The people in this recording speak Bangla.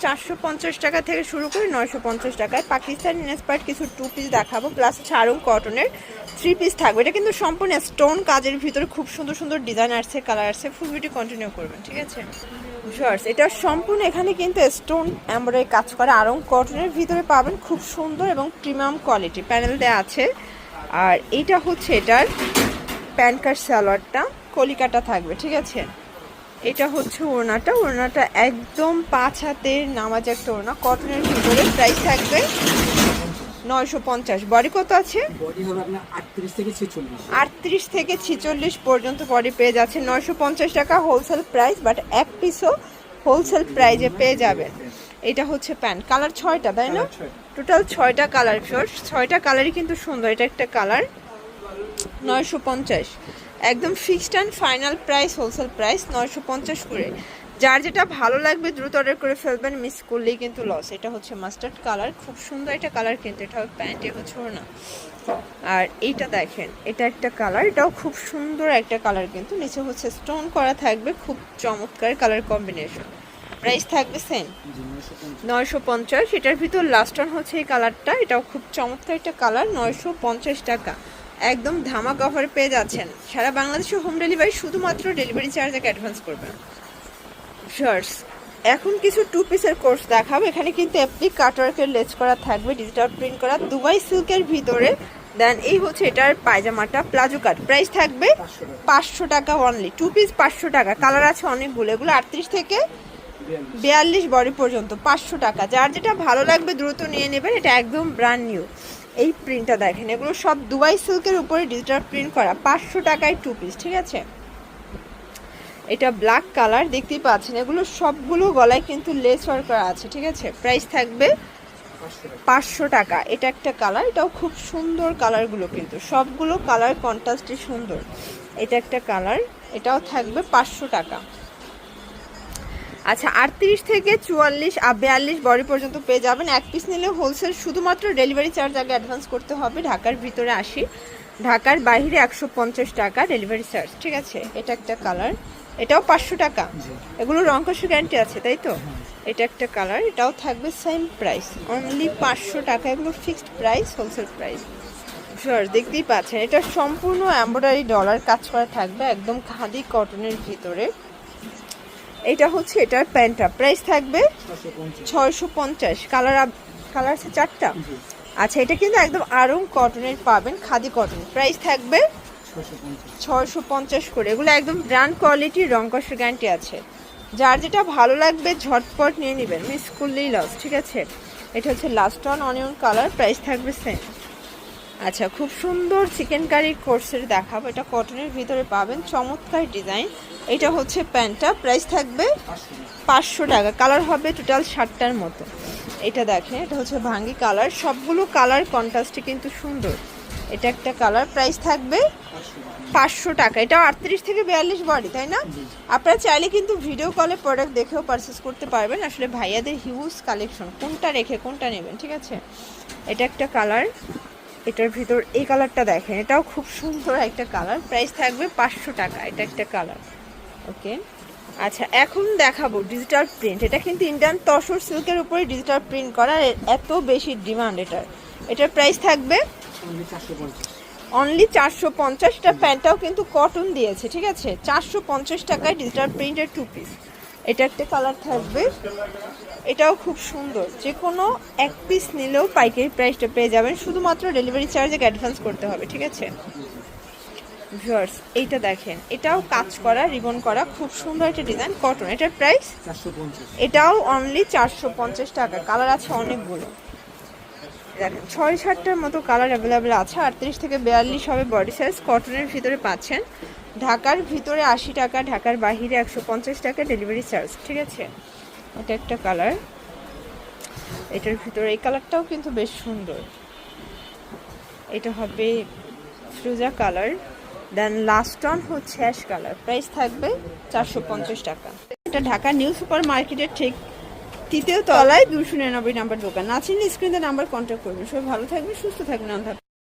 450 টাকা থেকে শুরু করে 950 টাকায় পাকিস্তানি ইন্সপায়ার্ড কিছু 2 পিস দেখাবো, প্লাস শাড়ং কটনের 3 পিস থাকবে। এটা কিন্তু সম্পূর্ণ স্টোন কাজের ভিতরে খুব সুন্দর সুন্দর ডিজাইন আসছে, কালার আসছে। ফুল ভিডিও কন্টিনিউ করবেন, ঠিক আছে ভিউয়ার্স। এটা সম্পূর্ণ এখানে কিন্তু স্টোন এমব্রয়ডারি কাজ করা আরং কটনের ভিতরে পাবেন, খুব সুন্দর এবং প্রিমিয়াম কোয়ালিটি প্যানেল দেওয়া আছে। আর এইটা হচ্ছে এটার প্যান্ট কাট সালোয়ারটা কলিকাটা থাকবে, ঠিক আছে। এটা হচ্ছে ওড়নাটা একদম 5 হাতের নামাজ একটা ওড়না কটনের ভিতরে। প্রাইস থাকবে 950। বডি কত আছে? বডি হবে আপনার 38 থেকে 46। 38 থেকে 46 পর্যন্ত বডি পেয়ে যাচ্ছে 950 টাকা হোলসেল প্রাইস, বাট এক পিসও হোলসেল প্রাইজে পেয়ে যাবেন। এটা হচ্ছে প্যান্ট, কালার 6টা তাই না? টোটাল 6টা কালার, 6টা কালারই কিন্তু সুন্দর। এটা একটা কালার 950, একদম fixed and final price, wholesale price 950 করে। যার যেটা ভালো লাগবে দ্রুত অর্ডার করে ফেলবেন, মিস করলেই কিন্তু লস। এটা হচ্ছে মাস্টার্ড কালার, খুব সুন্দর এটা কালার, কিন্তু এটা প্যান্ট, এ হচ্ছে না। আর এইটা দেখেন, এটা একটা কালার, এটাও খুব সুন্দর একটা কালার, কিন্তু নিচে হচ্ছে স্টোন করা থাকবে, খুব চমৎকার কালার কম্বিনেশন। প্রাইস থাকবে সেম 950। এটার ভিতর লাস্ট অন হচ্ছে এই কালারটা, এটাও খুব চমৎকার একটা কালার, 950 টাকা একদম ধামাক অফারে পেয়ে যাচ্ছেন। সারা বাংলাদেশে হোম ডেলিভারি, শুধুমাত্র ডেলিভারি চার্জ আগে অ্যাডভান্স করবেন। শার্টস এখন কিছু 2 পিসের কোর্স দেখাবো। এখানে কিন্তু অ্যাপ্লিক কাটওয়ার্কের লেজ করা থাকবে, ডিজিটাল প্রিন্ট করা দুবাই সিল্কের ভিতরে। দেন এই হচ্ছে এটার পায়জামাটা প্লাজো কাট, প্রাইস থাকবে 500 টাকা অনলি। 2 পিস 500 টাকা, কালার আছে অনেকগুলো, এগুলো 38 থেকে 42 বডি পর্যন্ত 500 টাকা। যার যেটা ভালো লাগবে দ্রুত নিয়ে নেবেন, এটা একদম ব্র্যান্ড নিউ। এই প্রিন্টটা দেখেন, এগুলো সব দুবাই সিল্কের উপরে ডিজিটাল প্রিন্ট করা, 500 টাকায় 2 পিস, ঠিক আছে। এটা ব্ল্যাক কালার দেখতেই পাচ্ছেন, এগুলো সবগুলো গলায় কিন্তু লেস ওয়ার্ক করা আছে, ঠিক আছে। প্রাইস থাকবে 500 টাকা। এটা একটা কালার, এটাও খুব সুন্দর, কালারগুলো কিন্তু সবগুলো কালার কন্ট্রাস্টে সুন্দর। এটা একটা কালার, এটাও থাকবে 500 টাকা। আচ্ছা 38 থেকে 44 42 বডি পর্যন্ত পেয়ে যাবেন। এক পিস নিলে হোলসেল, শুধুমাত্র ডেলিভারি চার্জ আগে অ্যাডভান্স করতে হবে। ঢাকার ভিতরে 80, ঢাকার বাইরে 150 টাকা ডেলিভারি চার্জ, ঠিক আছে। এটা একটা কালার, এটাও 500 টাকা। এগুলো রং কষের গ্যারান্টি আছে তাই তো? এটা একটা কালার, এটাও থাকবে সেম প্রাইস, অনলি 500 টাকা। এগুলো ফিক্সড প্রাইস, হোলসেল প্রাইস। দেখতেই পাচ্ছেন, এটা সম্পূর্ণ এমব্রয়ডারি ডলার কাজ করা থাকবে, একদম খাদি কটনের ভিতরে। এটা হচ্ছে এটার প্যান্টটা, প্রাইস থাকবে 650। কালার আছে 4টা। আচ্ছা এটা কিন্তু একদম আরং কটনের পাবেন, খাদি কটন, প্রাইস থাকবে 650 করে। এগুলো একদম ব্র্যান্ড কোয়ালিটি, রং কষের গ্যারান্টি আছে। যার যেটা ভালো লাগবে ঝটপট নিয়ে নেবেন, মিস করলেই লস, ঠিক আছে। এটা হচ্ছে last on onion colour, price থাকবে সেম। আচ্ছা খুব সুন্দর চিকেন কারি কোর্সের দেখাবো, এটা কটনের ভিতরে পাবেন, চমৎকার ডিজাইন। এটা হচ্ছে প্যান্টটা, প্রাইস থাকবে 500 টাকা। কালার হবে টোটাল 60টার মতো। এটা দেখেন, এটা হচ্ছে ভাঙ্গি কালার, সবগুলো কালার কন্ট্রাস্টে কিন্তু সুন্দর। এটা একটা কালার, প্রাইস থাকবে 500 টাকা। এটা 38 থেকে 42 বডি তাই না? আপনারা চাইলে কিন্তু ভিডিও কলে প্রোডাক্ট দেখেও পারচেস করতে পারবেন। আসলে ভাইয়াদের হিউজ কালেকশন, কোনটা রেখে কোনটা নেবেন, ঠিক আছে। এটা একটা কালার, এটার ভিতর এই কালারটা দেখেন, এটাও খুব সুন্দর একটা কালার, প্রাইস থাকবে 500 টাকা। এটা একটা কালার, ওকে। আচ্ছা এখন দেখাবো ডিজিটাল প্রিন্ট। এটা কিন্তু ইন্ডিয়ান তসর সিল্কের উপরে ডিজিটাল প্রিন্ট করা, এত বেশি ডিমান্ড এটার প্রাইস থাকবে অনলি 450। এটা প্যান্টটাও কিন্তু কটন দিয়েছে, ঠিক আছে। 450 টাকায় ডিজিটাল প্রিন্টের 2 পিস। এটা একটা কালার থাকবে, এটাও খুব সুন্দর। যে কোনো এক পিস নিলেও পাইকারি প্রাইসটা পেয়ে যাবেন, শুধুমাত্র ডেলিভারি চার্জে অ্যাডভান্স করতে হবে, ঠিক আছে। ভিউয়ার্স এইটা দেখেন, এটাও কাজ করা, রিবন করা, খুব সুন্দর একটা ডিজাইন, কটন। এটার প্রাইস 450, এটাও অনলি 450 টাকা। কালার আছে অনেকগুলো, দেখেন 6-7টার মতো কালার অ্যাভেলেবেল আছে। 38 থেকে 42 হবে বডি সাইজ, কটনের ভিতরে পাচ্ছেন। ঢাকার ভিতরে 80 টাকা, ঢাকার বাইরে 150 টাকা ডেলিভারি চার্জ, ঠিক আছে। এটা একটা কালার, এটার ভিতরে এই কালারটাও কিন্তু বেশ সুন্দর। এটা হবে ফিরোজা কালার, দেন লাস্ট অন হচ্ছে অ্যাশ কালার, প্রাইস থাকবে 450 টাকা। এটা ঢাকা নিউ সুপার মার্কেটের ঠিক 3য় তলায় 299 নাম্বার দোকান। না চিনলে স্ক্রিনে নাম্বার কন্ট্যাক্ট করবেন। সবাই ভালো থাকবে, সুস্থ থাকবেন।